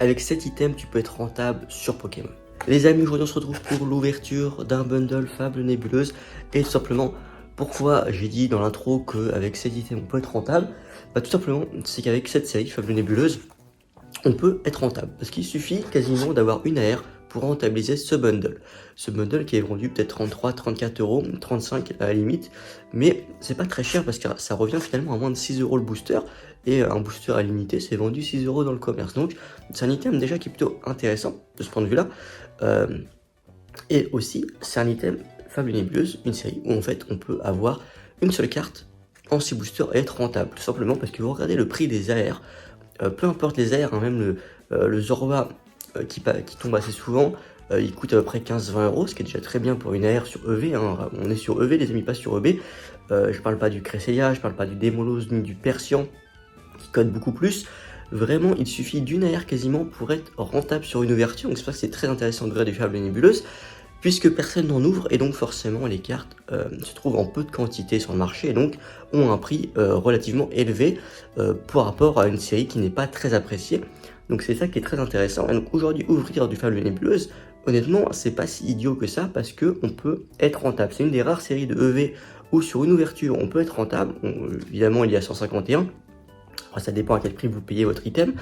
Avec cet item, tu peux être rentable sur Pokémon. Les amis, aujourd'hui on se retrouve pour l'ouverture d'un bundle Fable Nébuleuse. Et tout simplement, pourquoi j'ai dit dans l'intro qu'avec cet item on peut être rentable? Bah tout simplement, c'est qu'avec cette série Fable Nébuleuse, on peut être rentable. Parce qu'il suffit quasiment d'avoir une AR pour rentabiliser ce bundle. Ce bundle qui est vendu peut-être 33, 34 euros, 35 à la limite. Mais c'est pas très cher parce que ça revient finalement à moins de 6 euros le booster. Et un booster à limité, c'est vendu 6 euros dans le commerce. Donc c'est un item déjà qui est plutôt intéressant de ce point de vue-là. Et aussi, c'est un item Fable Nébuleuse, une série où en fait on peut avoir une seule carte en 6 boosters et être rentable. Tout simplement parce que vous regardez le prix des AR. Peu importe les airs, hein, même le Zorba qui tombe assez souvent, il coûte à peu près 15-20 euros, ce qui est déjà très bien pour une AR sur EV. Hein. On est sur EV, les amis, pas sur EB. Je parle pas du Cresselia, je parle pas du Démolos ni du Persian qui code beaucoup plus. Vraiment, il suffit d'une AR quasiment pour être rentable sur une ouverture. Donc c'est pour ça que c'est très intéressant de du Fable Nébuleuse, puisque personne n'en ouvre et donc forcément les cartes se trouvent en peu de quantité sur le marché et donc ont un prix relativement élevé par rapport à une série qui n'est pas très appréciée. Donc c'est ça qui est très intéressant. Et donc aujourd'hui, ouvrir du Fable Nébuleuse, honnêtement, c'est pas si idiot que ça parce que on peut être rentable. C'est une des rares séries de EV où sur une ouverture on peut être rentable. Évidemment, il y a 151. Après, ça dépend à quel prix vous payez votre item.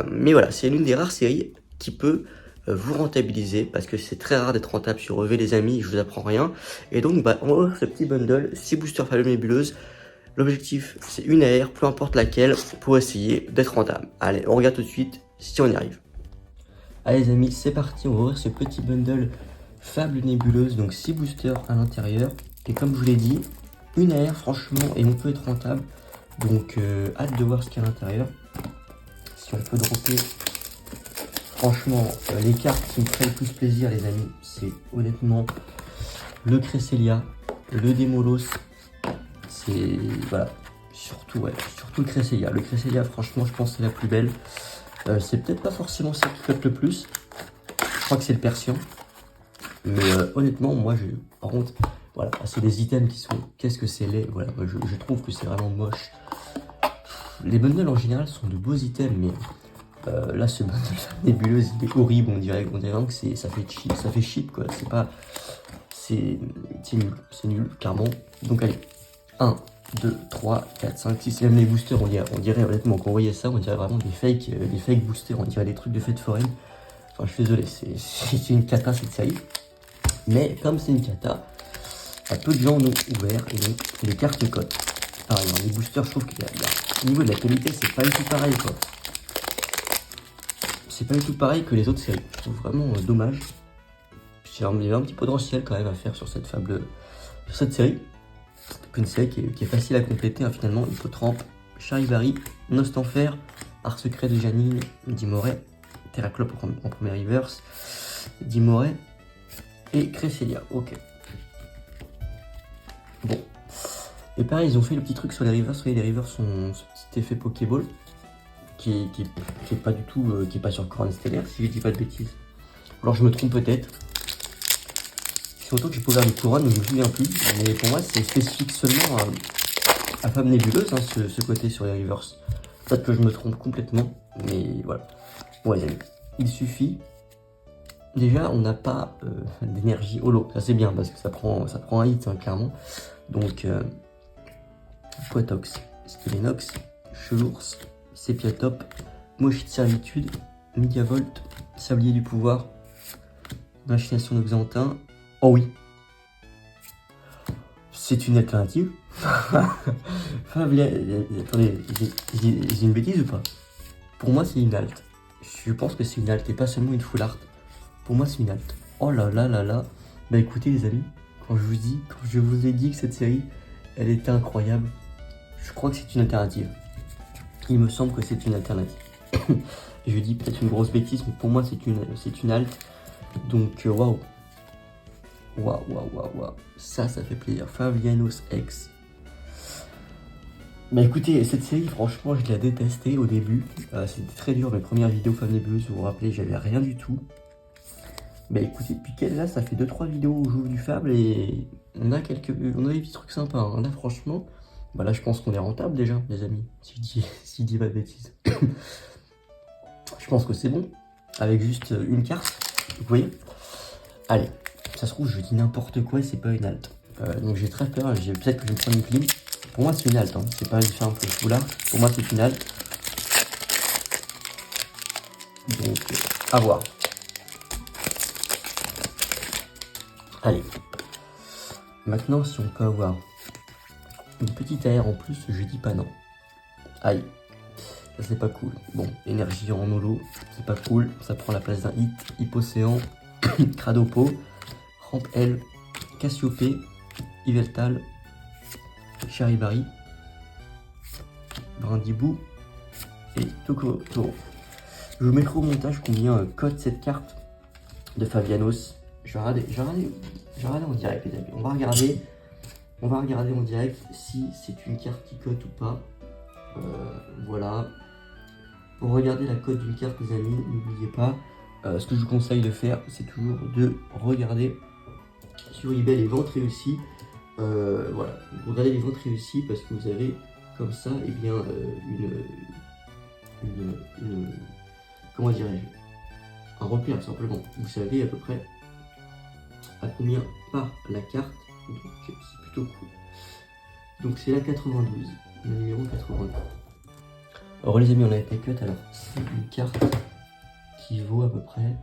Mais voilà, c'est l'une des rares séries qui peut vous rentabiliser parce que c'est très rare d'être rentable sur EV, les amis, je vous apprends rien. Et donc bah, on va ouvrir ce petit bundle 6 boosters Fable Nébuleuse. L'objectif c'est une AR, peu importe laquelle, pour essayer d'être rentable. Allez, on regarde tout de suite si on y arrive. Allez les amis, c'est parti, on va ouvrir ce petit bundle Fable Nébuleuse, donc 6 boosters à l'intérieur. Et comme je vous l'ai dit, une AR franchement et on peut être rentable. Donc hâte de voir ce qu'il y a à l'intérieur. Si on peut dropper. Franchement, les cartes qui me feraient le plus plaisir, les amis, c'est honnêtement le Cresselia, le Démolos. C'est. Voilà. Surtout le Cresselia. Le Cresselia, franchement, je pense que c'est la plus belle. C'est peut-être pas forcément celle qui flotte le plus. Je crois que c'est le Persian. Mais honnêtement, moi, par contre, voilà, c'est des items qui sont. Qu'est-ce que c'est laid? Voilà, moi, je trouve que c'est vraiment moche. Les bundles en général sont de beaux items, mais. Là, ce bundle nébuleuse, il est horrible. On dirait vraiment que ça fait cheap, quoi. C'est pas. C'est nul, clairement. Donc, allez. 1, 2, 3, 4, 5, 6. Même les boosters, on dirait honnêtement, quand on voyait ça, on dirait vraiment des fake boosters. On dirait des trucs de fête foraine. Enfin, je suis désolé, c'est une cata cette série. Mais comme c'est une cata, peu de gens l'ont ouvert et donc les cartes cotent. Pareil, les boosters, je trouve qu'au niveau de la qualité, c'est pas du tout pareil, quoi. C'est pas du tout pareil que les autres séries. Je trouve vraiment dommage. Il y a un petit potentiel quand même à faire sur cette série. Une série qui est facile à compléter, hein, finalement. Hippotrampe, Charivari, Nostanfer, Art Secret de Janine, Dimoret, Terraclope en premier reverse, Dimoret et Cresselia. Ok. Bon. Et pareil, ils ont fait le petit truc sur les reverse. Vous voyez, les reverse ont ce petit effet Pokéball. Qui est pas du tout, qui est pas sur Couronne Stellaire, si je dis pas de bêtises. Alors je me trompe peut-être. C'est longtemps que j'ai pas ouvert les couronnes, donc je me souviens plus. Mais pour moi, c'est spécifique seulement à Fable Nébuleuse, hein, ce côté sur les reverse. Peut-être que je me trompe complètement, mais voilà. Bon les amis, il suffit. Déjà, on n'a pas d'énergie holo. Ça c'est bien parce que ça prend un hit, hein, clairement. Donc, Poitox, Stelenox, Chelours, Sépiatop, Mochi de servitude, Mediavolt, Sablier du pouvoir, Machination de Xantin. Oh oui, c'est une alternative. Attendez, j'ai une bêtise ou pas? Pour moi, c'est une alt. Je pense que c'est une alt et pas seulement une full art. Pour moi, c'est une alt. Oh là là là là. Bah écoutez, les amis, quand je vous ai dit que cette série, elle était incroyable, je crois que c'est une alternative. Il me semble que c'est une alternative. Je dis peut-être une grosse bêtise, mais pour moi c'est une alt. Donc waouh. Waouh. Ça fait plaisir. Favianos X. Bah écoutez, cette série, franchement, je l'ai détestée au début. C'était très dur, mes premières vidéos Fable Nébuleuse, vous vous rappelez, j'avais rien du tout. Bah écoutez, depuis qu'elle là, ça fait 2-3 vidéos où je joue du Fable et on a des petits trucs sympas. Hein. Là, franchement. Bah là je pense qu'on est rentable déjà les amis, si je dis pas de bêtises. Je pense que c'est bon, avec juste une carte, vous voyez. Allez, ça se trouve, je dis n'importe quoi, c'est pas une halte. Donc j'ai très peur, peut-être que je vais me prendre une clim. Pour moi, c'est une halte, hein. C'est pas une simple foulard. Pour moi, c'est une halte. Donc, à voir. Allez. Maintenant, si on peut avoir une petite AR en plus, je dis pas non. Aïe. Ça, c'est pas cool. Bon, énergie en holo, c'est pas cool. Ça prend la place d'un hit. Hypocéan, Cradopo, Ramp L, Cassiope, Yveltal, Charibari, Brindibou et Toko Toro. Je vous mettrai au montage combien cote cette carte de Fabianos. Je vais regarder en direct, les amis. On va regarder en direct si c'est une carte qui cote ou pas. Voilà. Pour regarder la cote d'une carte, les amis, n'oubliez pas, ce que je vous conseille de faire, c'est toujours de regarder sur eBay les ventes réussies. Voilà, regardez les ventes réussies parce que vous avez comme ça, eh bien, comment dirais-je, un repère simplement. Vous savez à peu près à combien part la carte, donc c'est plutôt cool. Donc c'est la 92, le numéro 92. Alors les amis, on a été cut, alors c'est une carte qui vaut à peu près...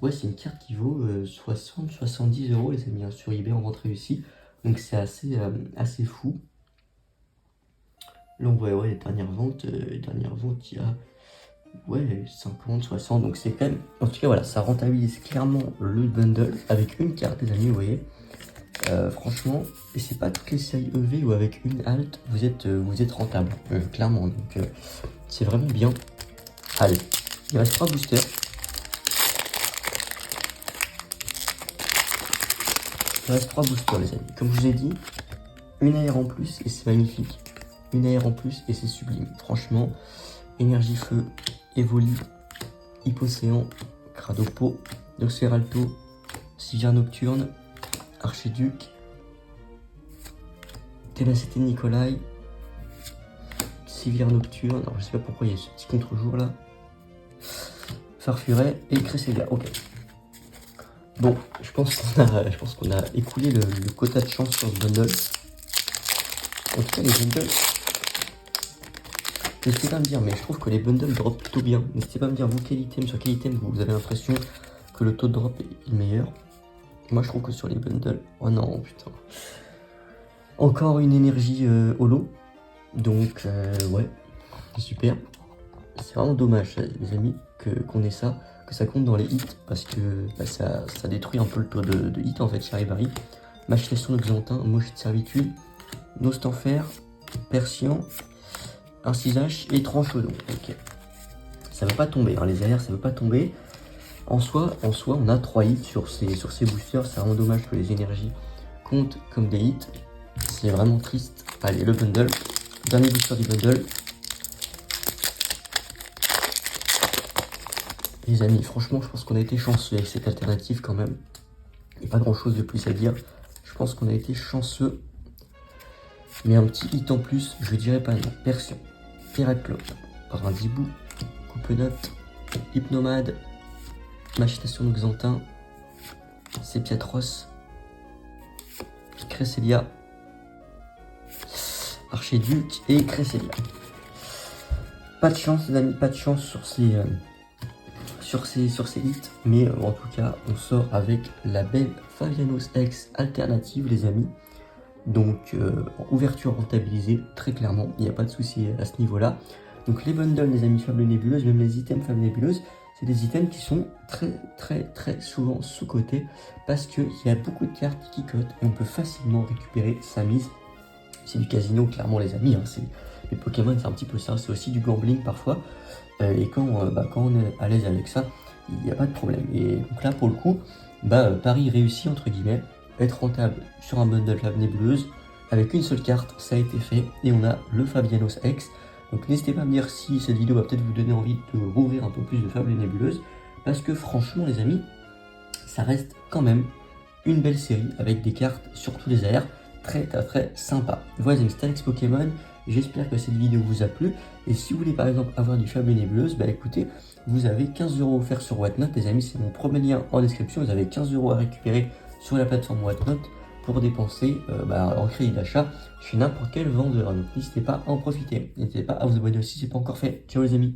Ouais, c'est une carte qui vaut 60-70 € les amis, hein, sur eBay en vente réussie. Donc c'est assez fou. Là on voit ouais, les dernières ventes, il y a ouais, 50, 60, donc c'est quand même... En tout cas voilà, ça rentabilise clairement le bundle avec une carte les amis, vous voyez. Franchement, et c'est pas toutes les séries EV où avec une halte vous êtes rentable, clairement, donc c'est vraiment bien. Allez, il reste 3 boosters. Il reste 3 boosters les amis, comme je vous ai dit, une AR en plus et c'est magnifique, une AR en plus et c'est sublime, franchement. Énergie Feu, Evoli, Hypocéan, Cradopo, Noxeralto, Sivir Nocturne, Archiduc, Ténacité Nikolai, Sivir Nocturne, alors je sais pas pourquoi il y a ce petit contre-jour là, Farfuret et Cresselia, ok. Bon, je pense qu'on a écoulé le quota de chance sur ce bundle. En tout cas, les bundles, n'hésitez pas à me dire, mais je trouve que les bundles drop plutôt bien. N'hésitez pas à me dire, vous, sur quel item vous avez l'impression que le taux de drop est meilleur. Moi, je trouve que sur les bundles... Oh non, putain. Encore une énergie holo. Donc, ouais, c'est super. C'est vraiment dommage, les amis, qu'on ait ça, que ça compte dans les hits, parce que bah, ça détruit un peu le taux de hit, en fait, Charibari. Machination d'Oxantin, Moche de Servitude, Nostanfer, Persian, Incisage et Tranchodon. Ok. Ça ne veut pas tomber, hein, les AR, ça ne veut pas tomber. En soi, on a 3 hits sur ces boosters. C'est vraiment dommage que les énergies comptent comme des hits. C'est vraiment triste. Allez, le bundle. Dernier booster du bundle. Les amis, franchement, je pense qu'on a été chanceux avec cette alternative quand même. Il n'y a pas grand chose de plus à dire. Je pense qu'on a été chanceux. Mais un petit hit en plus, je dirais pas non. Persian, Héraclope, Brindibou, Coupenote, Hypnomade, Machination d'Oxantin, Sepiatros, Cresselia, Archiduc et Cresselia. Pas de chance les amis, pas de chance sur ces hits, mais en tout cas on sort avec la belle Fabianos X alternative les amis. Donc ouverture rentabilisée très clairement, il n'y a pas de souci à ce niveau là. Donc les bundles les amis Fable Nébuleuse, même les items Fable Nébuleuse, c'est des items qui sont très souvent sous-cotés parce qu'il y a beaucoup de cartes qui cotent et on peut facilement récupérer sa mise. C'est du casino clairement les amis, hein. Les Pokémon c'est un petit peu ça, c'est aussi du gambling parfois. Et quand on est à l'aise avec ça, il n'y a pas de problème. Et donc là pour le coup, Paris réussit entre guillemets, être rentable sur un bundle Fable Nébuleuse. Avec une seule carte, ça a été fait et on a le Fabianos X. Donc n'hésitez pas à me dire si cette vidéo va peut-être vous donner envie de rouvrir un peu plus de Fable Nébuleuse. Parce que franchement les amis, ça reste quand même une belle série avec des cartes, surtout les AR, très sympa. Voilà les amis, c'était Alex Pokémon. J'espère que cette vidéo vous a plu. Et si vous voulez par exemple avoir du Fable Nébuleuse, bah écoutez, vous avez 15 € offerts sur Whatnot. Les amis, c'est mon premier lien en description. Vous avez 15 € à récupérer sur la plateforme Whatnot pour dépenser en crédit d'achat chez n'importe quel vendeur. Donc n'hésitez pas à en profiter. N'hésitez pas à vous abonner aussi si ce n'est pas encore fait. Ciao les amis.